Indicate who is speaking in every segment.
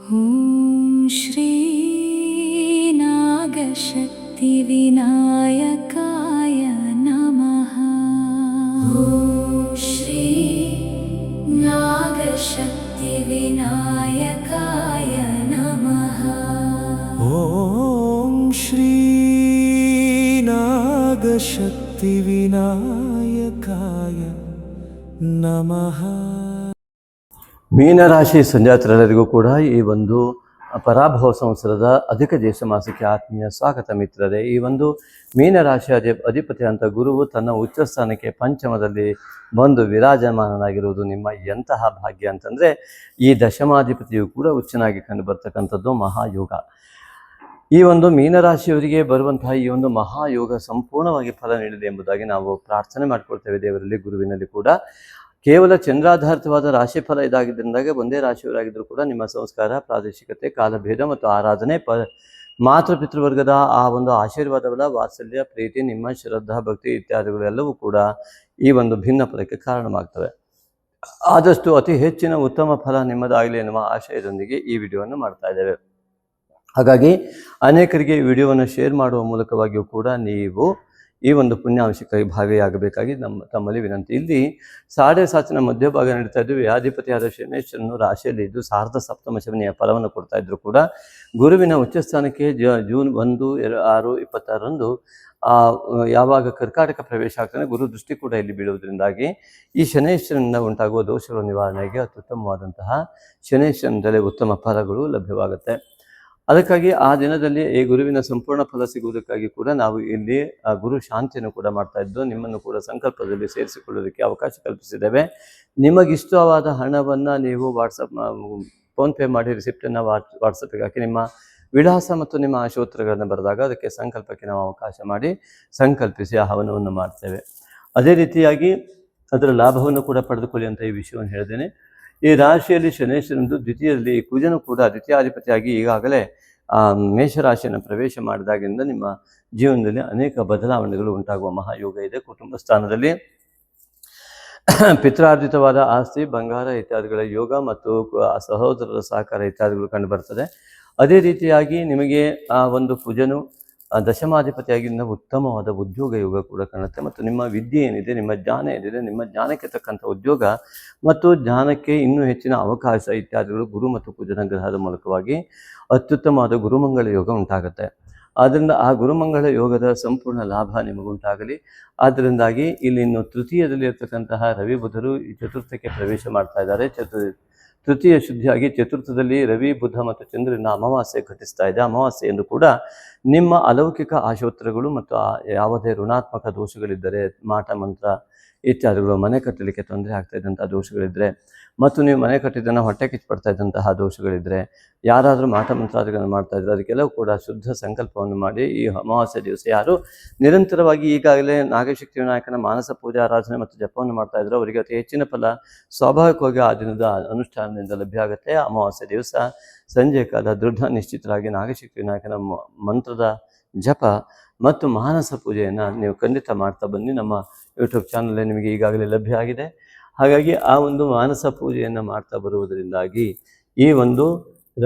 Speaker 1: ॐ श्री नागशक्तिविनायकाय नमः। ॐ श्री नागशक्तिविनायकाय नमः।
Speaker 2: ॐ श्री नागशक्तिविनायकाय नमः।
Speaker 3: ಮೀನರಾಶಿ ಸಂಜಾತರೆಲ್ಲರಿಗೂ ಕೂಡ ಈ ಒಂದು ಪರಾಭವ ಸಂವತ್ಸರದ ಅಧಿಕ ಜ್ಯೇಷ್ಠ ಮಾಸಕ್ಕೆ ಆತ್ಮೀಯ ಸ್ವಾಗತ ಮಿತ್ರರೇ. ಈ ಒಂದು ಮೀನರಾಶಿಯ ಅಧಿಪತಿ ಅಂತ ಗುರುವು ತನ್ನ ಉಚ್ಚ ಸ್ಥಾನಕ್ಕೆ ಪಂಚಮದಲ್ಲಿ ಬಂದು ವಿರಾಜಮಾನನಾಗಿರುವುದು ನಿಮ್ಮ ಎಂತಹ ಭಾಗ್ಯ ಅಂತಂದರೆ, ಈ ದಶಮಾಧಿಪತಿಯು ಕೂಡ ಉಚ್ಚನಾಗಿ ಕಂಡು ಬರ್ತಕ್ಕಂಥದ್ದು ಮಹಾಯೋಗ. ಈ ಒಂದು ಮೀನರಾಶಿಯವರಿಗೆ ಬರುವಂತಹ ಈ ಒಂದು ಮಹಾಯೋಗ ಸಂಪೂರ್ಣವಾಗಿ ಫಲ ನೀಡಿದೆ ಎಂಬುದಾಗಿ ನಾವು ಪ್ರಾರ್ಥನೆ ಮಾಡಿಕೊಳ್ತೇವೆ ದೇವರಲ್ಲಿ, ಗುರುವಿನಲ್ಲಿ ಕೂಡ. ಕೇವಲ ಚಂದ್ರಾಧಾರಿತವಾದ ರಾಶಿಫಲ ಇದಾಗಿದ್ದರಿಂದಾಗೆ ಒಂದೇ ರಾಶಿಯವರಾಗಿದ್ದರೂ ಕೂಡ ನಿಮ್ಮ ಸಂಸ್ಕಾರ, ಪ್ರಾದೇಶಿಕತೆ, ಕಾಲಭೇದ ಮತ್ತು ಆರಾಧನೆ, ಮಾತೃಪಿತೃವರ್ಗದ ಆ ಒಂದು ಆಶೀರ್ವಾದಗಳ ವಾತ್ಸಲ್ಯ, ಪ್ರೀತಿ, ನಿಮ್ಮ ಶ್ರದ್ಧಾ, ಭಕ್ತಿ ಇತ್ಯಾದಿಗಳೆಲ್ಲವೂ ಕೂಡ ಈ ಒಂದು ಭಿನ್ನ ಫಲಕ್ಕೆ ಕಾರಣವಾಗ್ತವೆ. ಆದಷ್ಟು ಅತಿ ಹೆಚ್ಚಿನ ಉತ್ತಮ ಫಲ ನಿಮ್ಮದಾಗಲಿ ಎನ್ನುವ ಆಶಯದೊಂದಿಗೆ ಈ ವಿಡಿಯೋವನ್ನು ಮಾಡ್ತಾ ಇದ್ದೇವೆ. ಹಾಗಾಗಿ ಅನೇಕರಿಗೆ ಈ ವಿಡಿಯೋವನ್ನು ಶೇರ್ ಮಾಡುವ ಮೂಲಕವಾಗಿಯೂ ಕೂಡ ನೀವು ಈ ಒಂದು ಪುಣ್ಯಾಂಶಕ್ಕಾಗಿ ಭಾಗಿಯಾಗಬೇಕಾಗಿ ತಮ್ಮಲ್ಲಿ ವಿನಂತಿ. ಇಲ್ಲಿ ಸಾಡೆ ಸಾಚಿನ ಮಧ್ಯಭಾಗ ನಡೀತಾ ಇದ್ದು, ವ್ಯಾಧಿಪತಿಯಾದ ಶನೇಶ್ವರನು ರಾಶಿಯಲ್ಲಿ ಇದ್ದು ಸಾರ್ಧ ಸಪ್ತಮ ಶನಿಯ ಫಲವನ್ನು ಕೊಡ್ತಾ ಇದ್ರು ಕೂಡ ಗುರುವಿನ ಉಚ್ಚಸ್ಥಾನಕ್ಕೆ ಜೂನ್ 1, 6, 26ರಂದು ಯಾವಾಗ ಕರ್ಕಾಟಕ ಪ್ರವೇಶ ಆಗ್ತಾನೆ, ಗುರು ದೃಷ್ಟಿ ಕೂಡ ಇಲ್ಲಿ ಬೀಳುವುದರಿಂದಾಗಿ ಈ ಶನೇಶ್ವರನಿಂದ ಉಂಟಾಗುವ ದೋಷಗಳ ನಿವಾರಣೆಗೆ ಅತ್ಯುತ್ತಮವಾದಂತಹ ಶನೇಶ್ವರನಿಂದಲೇ ಉತ್ತಮ ಫಲಗಳು ಲಭ್ಯವಾಗುತ್ತೆ. ಅದಕ್ಕಾಗಿ ಆ ದಿನದಲ್ಲಿ ಈ ಗುರುವಿನ ಸಂಪೂರ್ಣ ಫಲ ಸಿಗುವುದಕ್ಕಾಗಿ ಕೂಡ ನಾವು ಇಲ್ಲಿ ಗುರು ಶಾಂತಿಯನ್ನು ಕೂಡ ಮಾಡ್ತಾ ಇದ್ದು, ನಿಮ್ಮನ್ನು ಕೂಡ ಸಂಕಲ್ಪದಲ್ಲಿ ಸೇರಿಸಿಕೊಳ್ಳೋದಕ್ಕೆ ಅವಕಾಶ ಕಲ್ಪಿಸಿದ್ದೇವೆ. ನಿಮಗಿಷ್ಟವಾದ ಹಣವನ್ನು ನೀವು ಫೋನ್ಪೇ ಮಾಡಿ ರಿಸಿಪ್ಟನ್ನು ವಾಟ್ಸಪ್ಪಿಗೆ ಹಾಕಿ ನಿಮ್ಮ ವಿಳಾಸ ಮತ್ತು ನಿಮ್ಮ ಆಶೋತ್ತರಗಳನ್ನು ಬರೆದಾಗ ಅದಕ್ಕೆ ಸಂಕಲ್ಪಕ್ಕೆ ನಾವು ಅವಕಾಶ ಮಾಡಿ ಸಂಕಲ್ಪಿಸಿ ಆ ಹವನವನ್ನು ಮಾಡ್ತೇವೆ. ಅದೇ ರೀತಿಯಾಗಿ ಅದರ ಲಾಭವನ್ನು ಕೂಡ ಪಡೆದುಕೊಳ್ಳಿ ಅಂತ ಈ ವಿಷಯವನ್ನು ಹೇಳಿದ್ದೇನೆ. ಈ ರಾಶಿಯಲ್ಲಿ ಶನೇಶ್ವರನದು ದ್ವಿತೀಯದಲ್ಲಿ ಕುಜನು ಕೂಡ ದ್ವಿತೀಯಾಧಿಪತಿಯಾಗಿ ಈಗಾಗಲೇ ಮೇಷರಾಶಿಯನ್ನು ಪ್ರವೇಶ ಮಾಡಿದಾಗಿಂದ ನಿಮ್ಮ ಜೀವನದಲ್ಲಿ ಅನೇಕ ಬದಲಾವಣೆಗಳು ಉಂಟಾಗುವ ಮಹಾಯೋಗ ಇದೆ. ಕುಟುಂಬ ಸ್ಥಾನದಲ್ಲಿ ಪಿತ್ರಾರ್ಜಿತವಾದ ಆಸ್ತಿ, ಬಂಗಾರ ಇತ್ಯಾದಿಗಳ ಯೋಗ ಮತ್ತು ಸಹೋದರರ ಸಹಕಾರ ಇತ್ಯಾದಿಗಳು ಕಂಡು ಬರ್ತದೆ. ಅದೇ ರೀತಿಯಾಗಿ ನಿಮಗೆ ಆ ಒಂದು ಕುಜನು ದಶಮಾಧಿಪತಿಯಾಗಿಂದ ಉತ್ತಮವಾದ ಉದ್ಯೋಗ ಯೋಗ ಕೂಡ ಕಾಣುತ್ತೆ. ಮತ್ತು ನಿಮ್ಮ ವಿದ್ಯೆ ಏನಿದೆ, ನಿಮ್ಮ ಜ್ಞಾನ ಏನಿದೆ, ನಿಮ್ಮ ಜ್ಞಾನಕ್ಕೆ ತಕ್ಕಂಥ ಉದ್ಯೋಗ ಮತ್ತು ಜ್ಞಾನಕ್ಕೆ ಇನ್ನೂ ಹೆಚ್ಚಿನ ಅವಕಾಶ ಇತ್ಯಾದಿಗಳು ಗುರು ಮತ್ತು ಕುಜನ ಗ್ರಹದ ಮೂಲಕವಾಗಿ ಅತ್ಯುತ್ತಮವಾದ ಗುರುಮಂಗಳ ಯೋಗ ಉಂಟಾಗುತ್ತೆ. ಆದ್ದರಿಂದ ಆ ಗುರುಮಂಗಳ ಯೋಗದ ಸಂಪೂರ್ಣ ಲಾಭ ನಿಮಗುಂಟಾಗಲಿ. ಆದ್ದರಿಂದಾಗಿ ಇಲ್ಲಿ ಇನ್ನು ತೃತೀಯದಲ್ಲಿ ಇರ್ತಕ್ಕಂತಹ ರವಿ ಬುಧರು ಈ ಚತುರ್ಥಕ್ಕೆ ಪ್ರವೇಶ ಮಾಡ್ತಾ ಇದ್ದಾರೆ. ತೃತೀಯ ಶುದ್ಧಿಯಾಗಿ ಚತುರ್ಥದಲ್ಲಿ ರವಿ, ಬುಧ ಮತ್ತು ಚಂದ್ರನ ಅಮಾವಾಸ್ಯೆ ಘಟಿಸ್ತಾ ಇದೆ. ಅಮಾವಾಸ್ಯೆ ಎಂದು ಕೂಡ ನಿಮ್ಮ ಅಲೌಕಿಕ ಆಶೋತ್ತರಗಳು ಮತ್ತು ಯಾವುದೇ ಋಣಾತ್ಮಕ ದೋಷಗಳಿದ್ದರೆ, ಮಾಟ ಮಂತ್ರ ಇತ್ಯಾದಿಗಳು, ಮನೆ ಕಟ್ಟಲಿಕ್ಕೆ ತೊಂದರೆ ಆಗ್ತಾ ಇದ್ದಂಥ ದೋಷಗಳಿದ್ದರೆ ಮತ್ತು ನೀವು ಮನೆ ಕಟ್ಟಿದ್ದನ್ನು ಹೊಟ್ಟೆ ಕಿಚ್ಚುಪಡ್ತಾ ಇದ್ದಂತಹ ದೋಷಗಳಿದ್ದರೆ, ಯಾರಾದರೂ ಮಾಟ ಮಂತ್ರಾದಿಗಳನ್ನು ಮಾಡ್ತಾ ಇದ್ದರೆ ಅದಕ್ಕೆಲ್ಲವೂ ಕೂಡ ಶುದ್ಧ ಸಂಕಲ್ಪವನ್ನು ಮಾಡಿ ಈ ಅಮಾವಾಸ್ಯೆ ದಿವಸ ಯಾರು ನಿರಂತರವಾಗಿ ಈಗಾಗಲೇ ನಾಗಶಕ್ತಿ ವಿನಾಯಕನ ಮಾನಸ ಪೂಜೆ, ಆರಾಧನೆ ಮತ್ತು ಜಪವನ್ನು ಮಾಡ್ತಾ ಇದ್ರು ಅವರಿಗೆ ಅತಿ ಹೆಚ್ಚಿನ ಫಲ ಸ್ವಾಭಾವಿಕವಾಗಿ ಆ ದಿನದ ಅನುಷ್ಠಾನದಿಂದ ಲಭ್ಯ ಆಗುತ್ತೆ. ಅಮಾವಾಸ್ಯೆ ದಿವಸ ಸಂಜೆ ಕಾಲ ದೃಢ ನಿಶ್ಚಿತರಾಗಿ ನಾಗಶಕ್ತಿ ವಿನಾಯಕನ ಮಂತ್ರದ ಜಪ ಮತ್ತು ಮಾನಸ ಪೂಜೆಯನ್ನು ನೀವು ಖಂಡಿತ ಮಾಡ್ತಾ ಬನ್ನಿ. ನಮ್ಮ ಯೂಟ್ಯೂಬ್ ಚಾನಲ್ ನಿಮಗೆ ಈಗಾಗಲೇ ಲಭ್ಯ ಆಗಿದೆ. ಹಾಗಾಗಿ ಆ ಒಂದು ಮಾನಸ ಪೂಜೆಯನ್ನು ಮಾಡ್ತಾ ಬರುವುದರಿಂದಾಗಿ ಈ ಒಂದು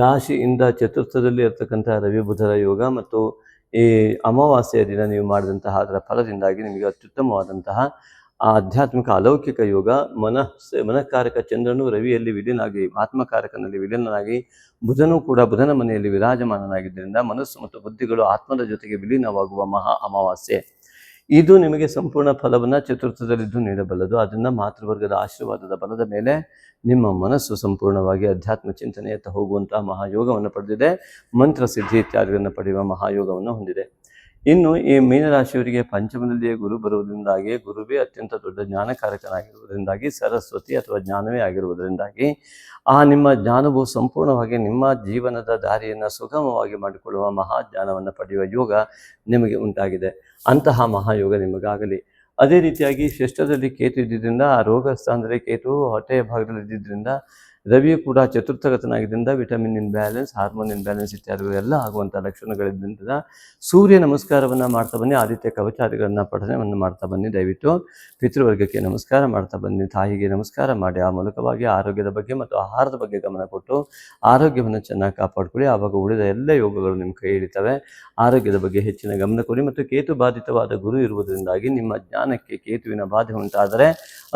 Speaker 3: ರಾಶಿಯಿಂದ ಚತುರ್ಥದಲ್ಲಿ ಇರ್ತಕ್ಕಂಥ ರವಿ ಬುಧರ ಯೋಗ ಮತ್ತು ಈ ಅಮಾವಾಸ್ಯೆಯ ದಿನ ನೀವು ಮಾಡಿದಂತಹ ಅದರ ಫಲದಿಂದಾಗಿ ನಿಮಗೆ ಅತ್ಯುತ್ತಮವಾದಂತಹ ಆಧ್ಯಾತ್ಮಿಕ ಅಲೌಕಿಕ ಯೋಗ, ಮನಃಕಾರಕ ಚಂದ್ರನು ರವಿಯಲ್ಲಿ ವಿಲೀನಾಗಿ, ಆತ್ಮಕಾರಕನಲ್ಲಿ ವಿಲೀನನಾಗಿ, ಬುಧನೂ ಕೂಡ ಬುಧನ ಮನೆಯಲ್ಲಿ ವಿರಾಜಮಾನನಾಗಿದ್ದರಿಂದ ಮನಸ್ಸು ಮತ್ತು ಬುದ್ಧಿಗಳು ಆತ್ಮದ ಜೊತೆಗೆ ವಿಲೀನವಾಗುವ ಮಹಾ ಅಮಾವಾಸ್ಯೆ ಇದು ನಿಮಗೆ ಸಂಪೂರ್ಣ ಫಲವನ್ನು ಚತುರ್ಥದಲ್ಲಿದ್ದು ನೀಡಬಲ್ಲದು. ಅದನ್ನು ಮಾತೃವರ್ಗದ ಆಶೀರ್ವಾದದ ಬಲದ ಮೇಲೆ ನಿಮ್ಮ ಮನಸ್ಸು ಸಂಪೂರ್ಣವಾಗಿ ಅಧ್ಯಾತ್ಮ ಚಿಂತನೆಯತ್ತ ಹೋಗುವಂತಹ ಮಹಾಯೋಗವನ್ನು ಪಡೆದಿದೆ. ಮಂತ್ರ ಸಿದ್ಧಿ ಇತ್ಯಾದಿಗಳನ್ನು ಪಡೆಯುವ ಮಹಾಯೋಗವನ್ನು ಹೊಂದಿದೆ. ಇನ್ನು ಈ ಮೀನರಾಶಿಯವರಿಗೆ ಪಂಚಮದಲ್ಲಿಯೇ ಗುರು ಬರುವುದರಿಂದಾಗಿ, ಗುರುವೇ ಅತ್ಯಂತ ದೊಡ್ಡ ಜ್ಞಾನಕಾರಕನಾಗಿರುವುದರಿಂದಾಗಿ, ಸರಸ್ವತಿ ಅಥವಾ ಜ್ಞಾನವೇ ಆಗಿರುವುದರಿಂದಾಗಿ ಆ ನಿಮ್ಮ ಜ್ಞಾನವು ಸಂಪೂರ್ಣವಾಗಿ ನಿಮ್ಮ ಜೀವನದ ದಾರಿಯನ್ನು ಸುಗಮವಾಗಿ ಮಾಡಿಕೊಳ್ಳುವ ಮಹಾಜ್ಞಾನವನ್ನು ಪಡೆಯುವ ಯೋಗ ನಿಮಗೆ ಉಂಟಾಗಿದೆ. ಅಂತಹ ಮಹಾಯೋಗ ನಿಮಗಾಗಲಿ. ಅದೇ ರೀತಿಯಾಗಿ ಷಷ್ಠದಲ್ಲಿ ಕೇತು ಇದ್ದಿದ್ದರಿಂದ, ಆ ರೋಗ ಸ್ಥಾನದಲ್ಲಿ ಕೇತು ಹೊಟ್ಟೆಯ ಭಾಗದಲ್ಲಿ ಇದ್ದಿದ್ದರಿಂದ ರವಿಯು ಕೂಡ ಚತುರ್ಥಗತನಾಗಿದ್ದರಿಂದ ವಿಟಮಿನ್ ಇನ್ಬ್ಯಾಲೆನ್ಸ್, ಹಾರ್ಮೋನ್ ಇನ್ಬ್ಯಾಲೆನ್ಸ್ ಇತ್ಯಾದಿಗಳು ಎಲ್ಲ ಆಗುವಂಥ ಲಕ್ಷಣಗಳಿದ್ದರಿಂದ ಸೂರ್ಯ ನಮಸ್ಕಾರವನ್ನು ಮಾಡ್ತಾ ಬನ್ನಿ. ಆದಿತ್ಯ ಕವಚಾದಿಗಳನ್ನು ಪಠಣವನ್ನು ಮಾಡ್ತಾ ಬನ್ನಿ. ದಯವಿಟ್ಟು ಪಿತೃವರ್ಗಕ್ಕೆ ನಮಸ್ಕಾರ ಮಾಡ್ತಾ ಬನ್ನಿ. ತಾಯಿಗೆ ನಮಸ್ಕಾರ ಮಾಡಿ ಆ ಮೂಲಕವಾಗಿ ಆರೋಗ್ಯದ ಬಗ್ಗೆ ಮತ್ತು ಆಹಾರದ ಬಗ್ಗೆ ಗಮನ ಕೊಟ್ಟು ಆರೋಗ್ಯವನ್ನು ಚೆನ್ನಾಗಿ ಕಾಪಾಡಿಕೊಳ್ಳಿ. ಆವಾಗ ಉಳಿದ ಎಲ್ಲ ಯೋಗಗಳು ನಿಮ್ಮ ಕೈ ಹಿಡಿತವೆ. ಆರೋಗ್ಯದ ಬಗ್ಗೆ ಹೆಚ್ಚಿನ ಗಮನ ಕೊಡಿ. ಮತ್ತು ಕೇತು ಬಾಧಿತವಾದ ಗುರು ಇರುವುದರಿಂದಾಗಿ ನಿಮ್ಮ ಜ್ಞಾನಕ್ಕೆ ಕೇತುವಿನ ಬಾಧೆ ಉಂಟಾದರೆ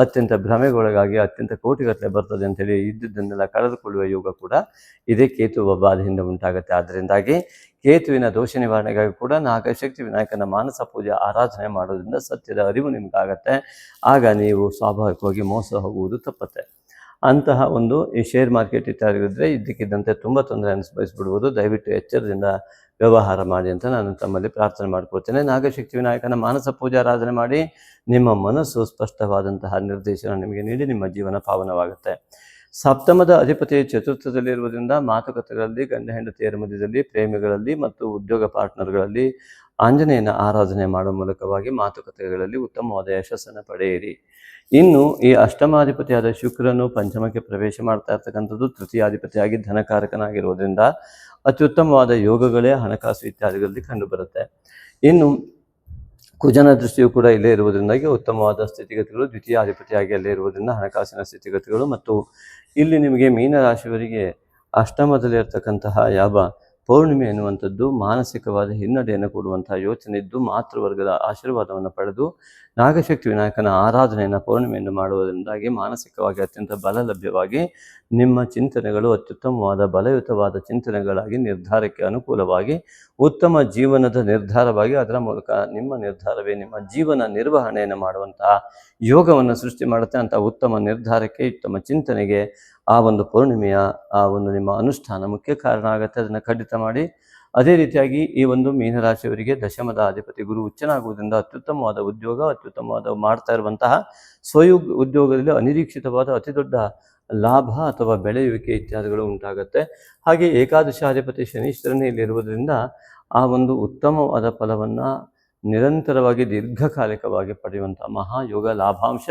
Speaker 3: ಅತ್ಯಂತ ಭ್ರಮೆಗೊಳಗಾಗಿ ಅತ್ಯಂತ ಕೋಟಿಗಟ್ಟಲೆ ಬರ್ತದೆ ಅಂತೇಳಿ ಇದ್ದುದನ್ನೆಲ್ಲ ಕಳೆದುಕೊಳ್ಳುವ ಯೋಗ ಕೂಡ ಇದೇ ಕೇತುವ ಬಾಧೆಯಿಂದ ಉಂಟಾಗುತ್ತೆ. ಆದ್ದರಿಂದಾಗಿ ಕೇತುವಿನ ದೋಷ ನಿವಾರಣೆಗಾಗಿ ಕೂಡ ನಾಗಶಕ್ತಿ ವಿನಾಯಕನ ಮಾನಸ ಪೂಜೆ ಆರಾಧನೆ ಮಾಡೋದ್ರಿಂದ ಸತ್ಯದ ಅರಿವು ನಿಮಗಾಗತ್ತೆ. ಆಗ ನೀವು ಸ್ವಾಭಾವಿಕವಾಗಿ ಮೋಸ ಹೋಗುವುದು ತಪ್ಪತ್ತೆ. ಅಂತಹ ಒಂದು ಈ ಶೇರ್ ಮಾರ್ಕೆಟ್ ಇತ್ಯಾದಿಗಳಿದ್ರೆ ಇದ್ದಕ್ಕಿದ್ದಂತೆ ತುಂಬ ತೊಂದರೆ ಅನುಭವಿಸ್ಬಿಡ್ಬೋದು. ದಯವಿಟ್ಟು ಎಚ್ಚರದಿಂದ ವ್ಯವಹಾರ ಮಾಡಿ ಅಂತ ನಾನು ತಮ್ಮಲ್ಲಿ ಪ್ರಾರ್ಥನೆ ಮಾಡ್ಕೊಳ್ತೇನೆ. ನಾಗಶಕ್ತಿ ವಿನಾಯಕನ ಮಾನಸ ಪೂಜೆ ಆರಾಧನೆ ಮಾಡಿ ನಿಮ್ಮ ಮನಸ್ಸು ಸ್ಪಷ್ಟವಾದಂತಹ ನಿರ್ದೇಶನ ನಿಮಗೆ ನೀಡಿ ನಿಮ್ಮ ಜೀವನ ಪಾವನವಾಗುತ್ತೆ. ಸಪ್ತಮದ ಅಧಿಪತಿ ಚತುರ್ಥದಲ್ಲಿರುವುದರಿಂದ ಮಾತುಕತೆಗಳಲ್ಲಿ, ಗಂಡ ಹೆಂಡತಿಯರ ಮಧ್ಯದಲ್ಲಿ, ಪ್ರೇಮಿಗಳಲ್ಲಿ ಮತ್ತು ಉದ್ಯೋಗ ಪಾರ್ಟ್ನರ್ಗಳಲ್ಲಿ ಆಂಜನೇಯನ ಆರಾಧನೆ ಮಾಡುವ ಮೂಲಕವಾಗಿ ಮಾತುಕತೆಗಳಲ್ಲಿ ಉತ್ತಮವಾದ ಯಶಸ್ಸನ್ನು ಪಡೆಯಿರಿ. ಇನ್ನು ಈ ಅಷ್ಟಮಾಧಿಪತಿಯಾದ ಶುಕ್ರನು ಪಂಚಮಕ್ಕೆ ಪ್ರವೇಶ ಮಾಡ್ತಾ ಇರ್ತಕ್ಕಂಥದ್ದು ತೃತೀಯಾಧಿಪತಿಯಾಗಿ ಧನಕಾರಕನಾಗಿರುವುದರಿಂದ ಅತ್ಯುತ್ತಮವಾದ ಯೋಗಗಳೇ ಹಣಕಾಸು ಇತ್ಯಾದಿಗಳಲ್ಲಿ ಕಂಡುಬರುತ್ತೆ. ಇನ್ನು ಕುಜನ ದೃಷ್ಟಿಯು ಕೂಡ ಇಲ್ಲೇ ಇರುವುದರಿಂದಾಗಿ ಉತ್ತಮವಾದ ಸ್ಥಿತಿಗತಿಗಳು, ದ್ವಿತೀಯಾಧಿಪತಿಯಾಗಿ ಅಲ್ಲೇ ಇರುವುದರಿಂದ ಹಣಕಾಸಿನ ಸ್ಥಿತಿಗತಿಗಳು ಮತ್ತು ಇಲ್ಲಿ ನಿಮಗೆ ಮೀನರಾಶಿಯವರಿಗೆ ಅಷ್ಟಮದಲ್ಲಿರ್ತಕ್ಕಂತಹ ಯಾವ ಪೌರ್ಣಿಮೆ ಎನ್ನುವಂಥದ್ದು ಮಾನಸಿಕವಾದ ಹಿನ್ನಡೆಯನ್ನು ಕೊಡುವಂತಹ ಯೋಚನೆ ಇದ್ದು ಮಾತೃವರ್ಗದ ಆಶೀರ್ವಾದವನ್ನು ಪಡೆದು ನಾಗಶಕ್ತಿ ವಿನಾಯಕನ ಆರಾಧನೆಯನ್ನು ಪೌರ್ಣಿಮೆಯನ್ನು ಮಾಡುವುದರಿಂದಾಗಿ ಮಾನಸಿಕವಾಗಿ ಅತ್ಯಂತ ಬಲ ಲಭ್ಯವಾಗಿ ನಿಮ್ಮ ಚಿಂತನೆಗಳು ಅತ್ಯುತ್ತಮವಾದ ಬಲಯುತವಾದ ಚಿಂತನೆಗಳಾಗಿ ನಿರ್ಧಾರಕ್ಕೆ ಅನುಕೂಲವಾಗಿ ಉತ್ತಮ ಜೀವನದ ನಿರ್ಧಾರವಾಗಿ ಅದರ ಮೂಲಕ ನಿಮ್ಮ ನಿರ್ಧಾರವೇ ನಿಮ್ಮ ಜೀವನ ನಿರ್ವಹಣೆಯನ್ನು ಮಾಡುವಂತಹ ಯೋಗವನ್ನು ಸೃಷ್ಟಿ ಮಾಡುತ್ತೆ. ಅಂತ ಉತ್ತಮ ನಿರ್ಧಾರಕ್ಕೆ, ಉತ್ತಮ ಚಿಂತನೆಗೆ ಆ ಒಂದು ಪೌರ್ಣಿಮೆಯ ಆ ಒಂದು ನಿಮ್ಮ ಅನುಷ್ಠಾನ ಮುಖ್ಯ ಕಾರಣ ಆಗುತ್ತೆ. ಅದನ್ನು ಖಂಡಿತ ಮಾಡಿ. ಅದೇ ರೀತಿಯಾಗಿ ಈ ಒಂದು ಮೀನರಾಶಿಯವರಿಗೆ ದಶಮದ ಅಧಿಪತಿ ಗುರು ಉಚ್ಚನಾಗುವುದರಿಂದ ಅತ್ಯುತ್ತಮವಾದ ಉದ್ಯೋಗ, ಅತ್ಯುತ್ತಮವಾದ ಮಾಡ್ತಾ ಇರುವಂತಹ ಉದ್ಯೋಗದಲ್ಲಿ ಅನಿರೀಕ್ಷಿತವಾದ ಅತಿ ದೊಡ್ಡ ಲಾಭ ಅಥವಾ ಬೆಳೆಯುವಿಕೆ ಇತ್ಯಾದಿಗಳು ಉಂಟಾಗುತ್ತೆ. ಹಾಗೆ ಏಕಾದಶಾಧಿಪತಿ ಶನೀಶ್ವರನೇ ಇಲ್ಲಿರುವುದರಿಂದ ಆ ಒಂದು ಉತ್ತಮವಾದ ಫಲವನ್ನು ನಿರಂತರವಾಗಿ ದೀರ್ಘಕಾಲಿಕವಾಗಿ ಪಡೆಯುವಂಥ ಮಹಾಯೋಗ ಲಾಭಾಂಶ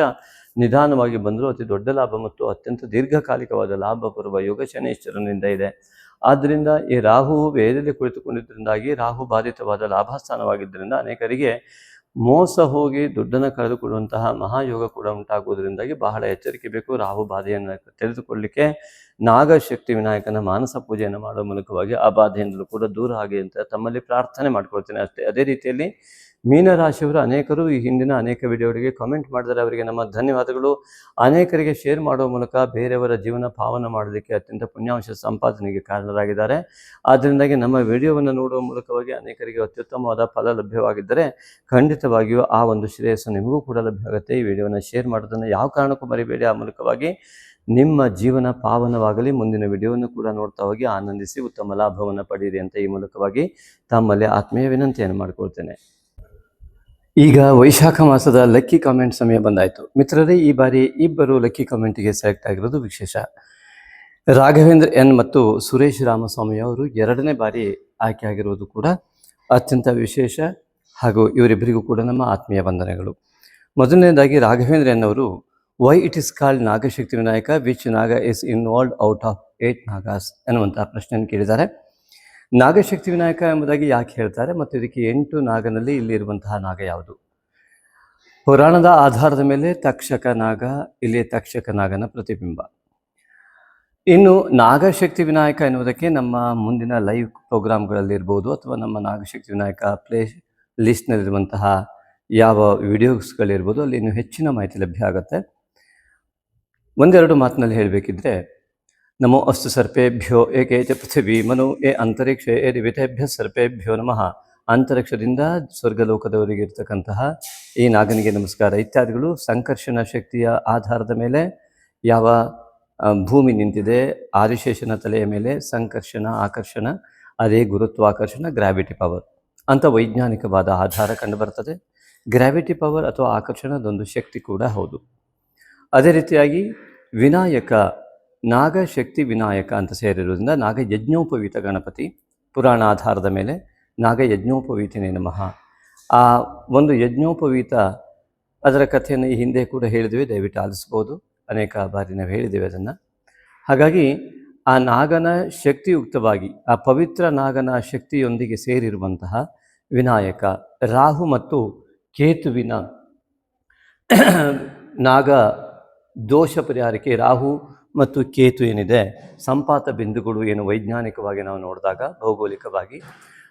Speaker 3: ನಿಧಾನವಾಗಿ ಬಂದರೂ ಅತಿ ದೊಡ್ಡ ಲಾಭ ಮತ್ತು ಅತ್ಯಂತ ದೀರ್ಘಕಾಲಿಕವಾದ ಲಾಭ ಬರುವ ಯೋಗ ಶನೀಶ್ವರನಿಂದ ಇದೆ. ಆದ್ದರಿಂದ ಈ ರಾಹುವು ವೇದದಲ್ಲಿ ಕುಳಿತುಕೊಂಡಿದ್ದರಿಂದಾಗಿ ರಾಹು ಬಾಧಿತವಾದ ಲಾಭಸ್ಥಾನವಾಗಿದ್ದರಿಂದ ಅನೇಕರಿಗೆ ಮೋಸ ಹೋಗಿ ದುಡ್ಡನ್ನು ಕಳೆದುಕೊಳ್ಳುವಂತಹ ಮಹಾಯೋಗ ಕೂಡ ಉಂಟಾಗುವುದರಿಂದಾಗಿ ಬಹಳ ಎಚ್ಚರಿಕೆ ಬೇಕು. ರಾಹು ಬಾಧೆಯನ್ನು ತೆಗೆದುಕೊಳ್ಳಲಿಕ್ಕೆ ನಾಗಶಕ್ತಿ ವಿನಾಯಕನ ಮಾನಸ ಪೂಜೆಯನ್ನು ಮಾಡುವ ಮೂಲಕವಾಗಿ ಆ ಬಾಧೆಯಿಂದಲೂ ಕೂಡ ದೂರ ಆಗಿ ಅಂತ ತಮ್ಮಲ್ಲಿ ಪ್ರಾರ್ಥನೆ ಮಾಡ್ಕೊಳ್ತೇನೆ ಅಷ್ಟೇ. ಅದೇ ರೀತಿಯಲ್ಲಿ ಮೀನರಾಶಿಯವರು ಅನೇಕರು ಈ ಹಿಂದಿನ ಅನೇಕ ವಿಡಿಯೋಗಳಿಗೆ ಕಾಮೆಂಟ್ ಮಾಡಿದರೆ ಅವರಿಗೆ ನಮ್ಮ ಧನ್ಯವಾದಗಳು. ಅನೇಕರಿಗೆ ಶೇರ್ ಮಾಡುವ ಮೂಲಕ ಬೇರೆಯವರ ಜೀವನ ಪಾವನ ಮಾಡೋದಕ್ಕೆ ಅತ್ಯಂತ ಪುಣ್ಯಾಂಶ ಸಂಪಾದನೆಗೆ ಕಾರಣರಾಗಿದ್ದಾರೆ. ಆದ್ದರಿಂದಾಗಿ ನಮ್ಮ ವಿಡಿಯೋವನ್ನು ನೋಡುವ ಮೂಲಕವಾಗಿ ಅನೇಕರಿಗೆ ಅತ್ಯುತ್ತಮವಾದ ಫಲ ಲಭ್ಯವಾಗಿದ್ದರೆ ಖಂಡಿತವಾಗಿಯೂ ಆ ಒಂದು ಶ್ರೇಯಸ್ಸು ನಿಮಗೂ ಕೂಡ ಲಭ್ಯ ಆಗುತ್ತೆ. ಈ ವಿಡಿಯೋವನ್ನು ಶೇರ್ ಮಾಡೋದನ್ನು ಯಾವ ಕಾರಣಕ್ಕೂ ಮರಿಬೇಡಿ. ಆ ಮೂಲಕವಾಗಿ ನಿಮ್ಮ ಜೀವನ ಪಾವನವಾಗಲಿ. ಮುಂದಿನ ವಿಡಿಯೋವನ್ನು ಕೂಡ ನೋಡ್ತಾ ಹೋಗಿ ಆನಂದಿಸಿ ಉತ್ತಮ ಲಾಭವನ್ನು ಪಡೆಯಿರಿ ಅಂತ ಈ ಮೂಲಕವಾಗಿ ತಮ್ಮಲ್ಲಿ ಆತ್ಮೀಯ ವಿನಂತಿಯನ್ನು ಮಾಡಿಕೊಳ್ತೇನೆ. ಈಗ ವೈಶಾಖ ಮಾಸದ ಲಕ್ಕಿ ಕಾಮೆಂಟ್ ಸಮಯ ಬಂದಾಯಿತು. ಮಿತ್ರರೇ, ಈ ಬಾರಿ ಇಬ್ಬರು ಲಕ್ಕಿ ಕಾಮೆಂಟಿಗೆ ಸೆಲೆಕ್ಟ್ ಆಗಿರೋದು ವಿಶೇಷ. ರಾಘವೇಂದ್ರ ಎನ್ ಮತ್ತು ಸುರೇಶ್ ರಾಮಸ್ವಾಮಿ ಅವರು 2ನೇ ಬಾರಿ ಆಯ್ಕೆ ಆಗಿರುವುದು ಕೂಡ ಅತ್ಯಂತ ವಿಶೇಷ. ಹಾಗೂ ಇವರಿಬ್ಬರಿಗೂ ಕೂಡ ನಮ್ಮ ಆತ್ಮೀಯ ವಂದನೆಗಳು. ಮೊದಲನೇದಾಗಿ ರಾಘವೇಂದ್ರ ಎನ್ ಅವರು why it is called Nagashakti Vinayaka which Naga is involved out of 8 Nagas ಎನ್ನುವಂತಹ ಪ್ರಶ್ನೆಯನ್ನು ಕೇಳಿದ್ದಾರೆ. ನಾಗಶಕ್ತಿ ವಿನಾಯಕ ಎಂಬುದಾಗಿ ಯಾಕೆ ಹೇಳ್ತಾರೆ ಮತ್ತು ಇದಕ್ಕೆ 8 ನಾಗನಲ್ಲಿ ಇಲ್ಲಿ ಇರುವಂತಹ ನಾಗ ಯಾವುದು? ಪುರಾಣದ ಆಧಾರದ ಮೇಲೆ ತಕ್ಷಕ ನಾಗ, ಇಲ್ಲಿ ತಕ್ಷಕ ನಾಗನ ಪ್ರತಿಬಿಂಬ. ಇನ್ನು ನಾಗಶಕ್ತಿ ವಿನಾಯಕ ಎನ್ನುವುದಕ್ಕೆ ನಮ್ಮ ಮುಂದಿನ ಲೈವ್ ಪ್ರೋಗ್ರಾಮ್ಗಳಲ್ಲಿ ಇರ್ಬೋದು ಅಥವಾ ನಮ್ಮ ನಾಗಶಕ್ತಿ ವಿನಾಯಕ ಪ್ಲೇ ಲಿಸ್ಟ್ನಲ್ಲಿರುವಂತಹ ಯಾವ ವಿಡಿಯೋಸ್ಗಳಿರ್ಬೋದು ಅಲ್ಲಿ ಇನ್ನೂ ಹೆಚ್ಚಿನ ಮಾಹಿತಿ ಲಭ್ಯ ಆಗುತ್ತೆ. ಒಂದೆರಡು ಮಾತಿನಲ್ಲಿ ಹೇಳಬೇಕಿದ್ರೆ, ನಮೋ ಅಸ್ತು ಸರ್ಪೇಭ್ಯೋ ಏಕೇಚ ಪೃಥಿವಿ ಮನು ಏ ಅಂತರಿಕ್ಷ ಏ ದಿವಿತೇಭ್ಯ ಸರ್ಪೇಭ್ಯೋ ನಮಃ. ಅಂತರಿಕ್ಷದಿಂದ ಸ್ವರ್ಗಲೋಕದವರಿಗೆ ಇರ್ತಕ್ಕಂತಹ ಈ ನಾಗನಿಗೆ ನಮಸ್ಕಾರ ಇತ್ಯಾದಿಗಳು ಸಂಕರ್ಷಣ ಶಕ್ತಿಯ ಆಧಾರದ ಮೇಲೆ ಯಾವ ಭೂಮಿ ನಿಂತಿದೆ, ಆದಿಶೇಷನ ತಲೆಯ ಮೇಲೆ ಸಂಕರ್ಷಣ ಆಕರ್ಷಣ, ಅದೇ ಗುರುತ್ವಾಕರ್ಷಣ, ಗ್ರಾವಿಟಿ ಪವರ್ ಅಂತ ವೈಜ್ಞಾನಿಕವಾದ ಆಧಾರ ಕಂಡುಬರ್ತದೆ. ಗ್ರಾವಿಟಿ ಪವರ್ ಅಥವಾ ಆಕರ್ಷಣ ಅದೊಂದು ಶಕ್ತಿ ಕೂಡ ಹೌದು. ಅದೇ ರೀತಿಯಾಗಿ ವಿನಾಯಕ, ನಾಗಶಕ್ತಿ ವಿನಾಯಕ ಅಂತ ಸೇರಿರುವುದರಿಂದ ನಾಗ ಯಜ್ಞೋಪವೀತ ಗಣಪತಿ. ಪುರಾಣ ಆಧಾರದ ಮೇಲೆ ನಾಗ ಯಜ್ಞೋಪವೀತನೇ ನಮಃ. ಆ ಒಂದು ಯಜ್ಞೋಪವೀತ ಅದರ ಕಥೆಯನ್ನು ಈ ಹಿಂದೆ ಕೂಡ ಹೇಳಿದ್ವಿ, ದಯವಿಟ್ಟು ಆಲಿಸ್ಬೋದು. ಅನೇಕ ಬಾರಿ ನಾವು ಹೇಳಿದ್ದೇವೆ ಅದನ್ನು. ಹಾಗಾಗಿ ಆ ನಾಗನ ಶಕ್ತಿಯುಕ್ತವಾಗಿ ಆ ಪವಿತ್ರ ನಾಗನ ಶಕ್ತಿಯೊಂದಿಗೆ ಸೇರಿರುವಂತಹ ವಿನಾಯಕ, ರಾಹು ಮತ್ತು ಕೇತುವಿನ ನಾಗ ದೋಷ ಪರಿಹಾರಕ್ಕೆ ರಾಹು ಮತ್ತು ಕೇತು ಏನಿದೆ ಸಂಪಾತ ಬಿಂದುಗಳು ಏನು ವೈಜ್ಞಾನಿಕವಾಗಿ ನಾವು ನೋಡಿದಾಗ ಭೌಗೋಳಿಕವಾಗಿ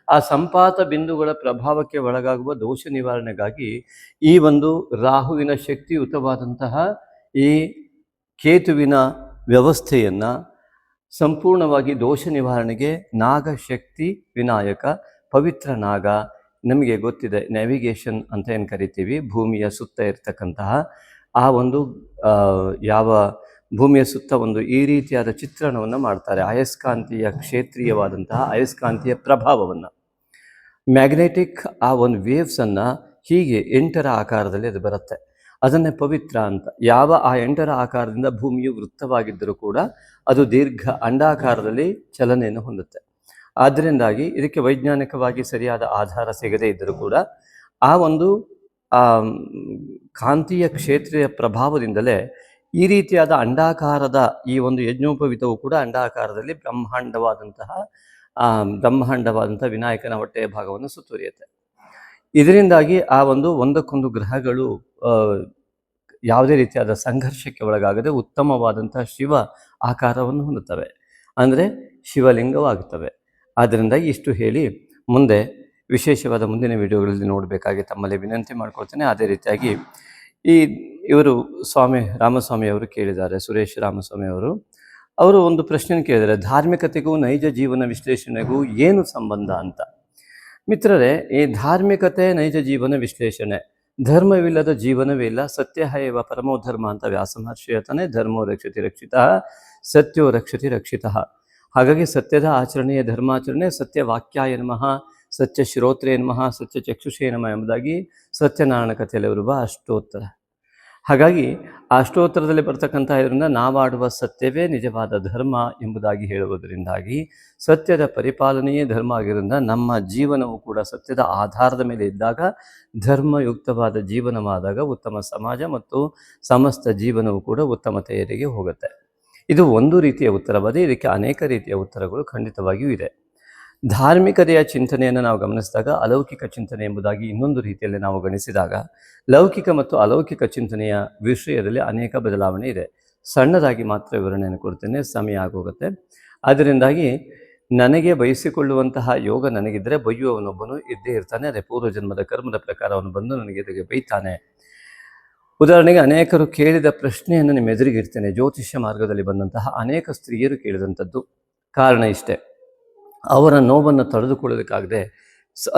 Speaker 3: ಆ ಸಂಪಾತ ಬಿಂದುಗಳ ಪ್ರಭಾವಕ್ಕೆ ಒಳಗಾಗುವ ದೋಷ ನಿವಾರಣೆಗಾಗಿ ಈ ಒಂದು ರಾಹುವಿನ ಶಕ್ತಿಯುತವಾದಂತಹ ಈ ಕೇತುವಿನ ವ್ಯವಸ್ಥೆಯನ್ನು ಸಂಪೂರ್ಣವಾಗಿ ದೋಷ ನಿವಾರಣೆಗೆ ನಾಗಶಕ್ತಿ ವಿನಾಯಕ ಪವಿತ್ರ ನಾಗ, ನಮಗೆ ಗೊತ್ತಿದೆ ನ್ಯಾವಿಗೇಷನ್ ಅಂತ ಏನು ಕರಿತೀವಿ, ಭೂಮಿಯ ಸುತ್ತ ಇರ್ತಕ್ಕಂತಹ ಆ ಒಂದು ಯಾವ ಭೂಮಿಯ ಸುತ್ತ ಒಂದು ಈ ರೀತಿಯಾದ ಚಿತ್ರಣವನ್ನು ಮಾಡ್ತಾರೆ, ಅಯಸ್ಕಾಂತೀಯ ಕ್ಷೇತ್ರೀಯವಾದಂತಹ ಅಯಸ್ಕಾಂತೀಯ ಪ್ರಭಾವವನ್ನು, ಮ್ಯಾಗ್ನೆಟಿಕ್ ಆ ಒಂದು ವೇವ್ಸನ್ನು ಹೀಗೆ 8ರ ಆಕಾರದಲ್ಲಿ ಅದು ಬರುತ್ತೆ. ಅದನ್ನೇ ಪವಿತ್ರ ಅಂತ. ಯಾವ ಆ 8ರ ಆಕಾರದಿಂದ ಭೂಮಿಯು ವೃತ್ತವಾಗಿದ್ದರೂ ಕೂಡ ಅದು ದೀರ್ಘ ಅಂಡಾಕಾರದಲ್ಲಿ ಚಲನೆಯನ್ನು ಹೊಂದುತ್ತೆ. ಆದ್ದರಿಂದಾಗಿ ಇದಕ್ಕೆ ವೈಜ್ಞಾನಿಕವಾಗಿ ಸರಿಯಾದ ಆಧಾರ ಸಿಗದೇ ಇದ್ದರೂ ಕೂಡ ಆ ಒಂದು ಕಾಂತೀಯ ಕ್ಷೇತ್ರೀಯ ಪ್ರಭಾವದಿಂದಲೇ ಈ ರೀತಿಯಾದ ಅಂಡಾಕಾರದ ಈ ಒಂದು ಯಜ್ಞೋಪವಿತವು ಕೂಡ ಅಂಡಾಕಾರದಲ್ಲಿ ಬ್ರಹ್ಮಾಂಡವಾದಂತಹ ವಿನಾಯಕನ ಹೊಟ್ಟೆಯ ಭಾಗವನ್ನು ಸುತ್ತುವರಿಯುತ್ತೆ. ಇದರಿಂದಾಗಿ ಆ ಒಂದಕ್ಕೊಂದು ಗ್ರಹಗಳು ಯಾವುದೇ ರೀತಿಯಾದ ಸಂಘರ್ಷಕ್ಕೆ ಒಳಗಾಗದೆ ಉತ್ತಮವಾದಂತಹ ಶಿವ ಆಕಾರವನ್ನು ಹೊಂದುತ್ತವೆ, ಅಂದರೆ ಶಿವಲಿಂಗವಾಗುತ್ತವೆ. ಆದ್ದರಿಂದ ಇಷ್ಟು ಹೇಳಿ ಮುಂದೆ ವಿಶೇಷವಾದ ಮುಂದಿನ ವಿಡಿಯೋಗಳಲ್ಲಿ ನೋಡಬೇಕಾಗಿ ತಮ್ಮಲ್ಲಿ ವಿನಂತಿ ಮಾಡ್ಕೊಳ್ತೇನೆ. ಅದೇ ರೀತಿಯಾಗಿ ಇವರು ರಾಮಸ್ವಾಮಿ ಅವರು ಕೇಳಿದ್ದಾರೆ, ಸುರೇಶ್ ರಾಮಸ್ವಾಮಿ ಅವರು ಒಂದು ಪ್ರಶ್ನೆ ಕೇಳಿದ್ದಾರೆ, ಧಾರ್ಮಿಕತೆಗೂ ನೈಜ ಜೀವನ ವಿಶ್ಲೇಷಣೆಗೂ ಏನು ಸಂಬಂಧ ಅಂತ. ಮಿತ್ರರೇ, ಈ ಧಾರ್ಮಿಕತೆ ನೈಜ ಜೀವನ ವಿಶ್ಲೇಷಣೆ, ಧರ್ಮವಿಲ್ಲದ ಜೀವನವೇ ಇಲ್ಲ, ಸತ್ಯ ಹೈವ ಪರಮೋ ಧರ್ಮ ಅಂತ ವ್ಯಾಸ ಮಹರ್ಷಿ ಹೇಳ್ತಾನೆ. ಧರ್ಮೋ ರಕ್ಷತಿ ರಕ್ಷಿತಃ, ಸತ್ಯೋ ರಕ್ಷತಿ ರಕ್ಷಿತಃ. ಹಾಗಾಗಿ ಸತ್ಯದ ಆಚರಣೆಯ ಧರ್ಮಾಚರಣೆ, ಸತ್ಯ ವಾಕ್ಯಾಯ ನಮಃ, ಸತ್ಯ ಶ್ರೋತ್ರೇ ನಮಃ, ಸತ್ಯ ಚಕ್ಷುಷೇ ನಮಃ ಎಂಬುದಾಗಿ ಸತ್ಯನಾರಾಯಣ ಕಥೆಯಲ್ಲಿ ಬರುವ ಅಷ್ಟೋತ್ತರ. ಹಾಗಾಗಿ ಆ ಅಷ್ಟೋತ್ತರದಲ್ಲಿ ಬರ್ತಕ್ಕಂಥ ಇದರಿಂದ ನಾವಾಡುವ ಸತ್ಯವೇ ನಿಜವಾದ ಧರ್ಮ ಎಂಬುದಾಗಿ ಹೇಳುವುದರಿಂದಾಗಿ ಸತ್ಯದ ಪರಿಪಾಲನೆಯೇ ಧರ್ಮ ಆಗಿರೋದ್ರಿಂದ ನಮ್ಮ ಜೀವನವು ಕೂಡ ಸತ್ಯದ ಆಧಾರದ ಮೇಲೆ ಇದ್ದಾಗ, ಧರ್ಮಯುಕ್ತವಾದ ಜೀವನವಾದಾಗ ಉತ್ತಮ ಸಮಾಜ ಮತ್ತು ಸಮಸ್ತ ಜೀವನವು ಕೂಡ ಉತ್ತಮತೆಯರಿಗೆ ಹೋಗುತ್ತೆ. ಇದು ಒಂದು ರೀತಿಯ ಉತ್ತರವಾದ. ಇದಕ್ಕೆ ಅನೇಕ ರೀತಿಯ ಉತ್ತರಗಳು ಖಂಡಿತವಾಗಿಯೂ ಇದೆ. ಧಾರ್ಮಿಕತೆಯ ಚಿಂತನೆಯನ್ನು ನಾವು ಗಮನಿಸಿದಾಗ ಅಲೌಕಿಕ ಚಿಂತನೆ ಎಂಬುದಾಗಿ ಇನ್ನೊಂದು ರೀತಿಯಲ್ಲಿ ನಾವು ಗಣಿಸಿದಾಗ ಲೌಕಿಕ ಮತ್ತು ಅಲೌಕಿಕ ಚಿಂತನೆಯ ವಿಷಯದಲ್ಲಿ ಅನೇಕ ಬದಲಾವಣೆ ಇದೆ. ಸಣ್ಣದಾಗಿ ಮಾತ್ರ ವಿವರಣೆಯನ್ನು ಕೊಡ್ತೇನೆ, ಸಮಯ ಆಗೋಗುತ್ತೆ. ಅದರಿಂದಾಗಿ ನನಗೆ ಬಯಸಿಕೊಳ್ಳುವಂತಹ ಯೋಗ ನನಗಿದ್ದರೆ ಬೈಯುವವನೊಬ್ಬನು ಇದ್ದೇ ಇರ್ತಾನೆ. ಅದೇ ಪೂರ್ವಜನ್ಮದ ಕರ್ಮದ ಪ್ರಕಾರ ಅವನು ಬಂದು ನನಗೆ ಎದುರಿಗೆ ಬೈತಾನೆ. ಉದಾಹರಣೆಗೆ ಅನೇಕರು ಕೇಳಿದ ಪ್ರಶ್ನೆಯನ್ನು ನಿಮ್ಮ ಎದುರಿಗಿರ್ತೇನೆ. ಜ್ಯೋತಿಷ್ಯ ಮಾರ್ಗದಲ್ಲಿ ಬಂದಂತಹ ಅನೇಕ ಸ್ತ್ರೀಯರು ಕೇಳಿದಂಥದ್ದು ಕಾರಣ ಇಷ್ಟೇ, ಅವರ ನೋವನ್ನು ತಡೆದುಕೊಳ್ಳೋದಕ್ಕಾಗದೆ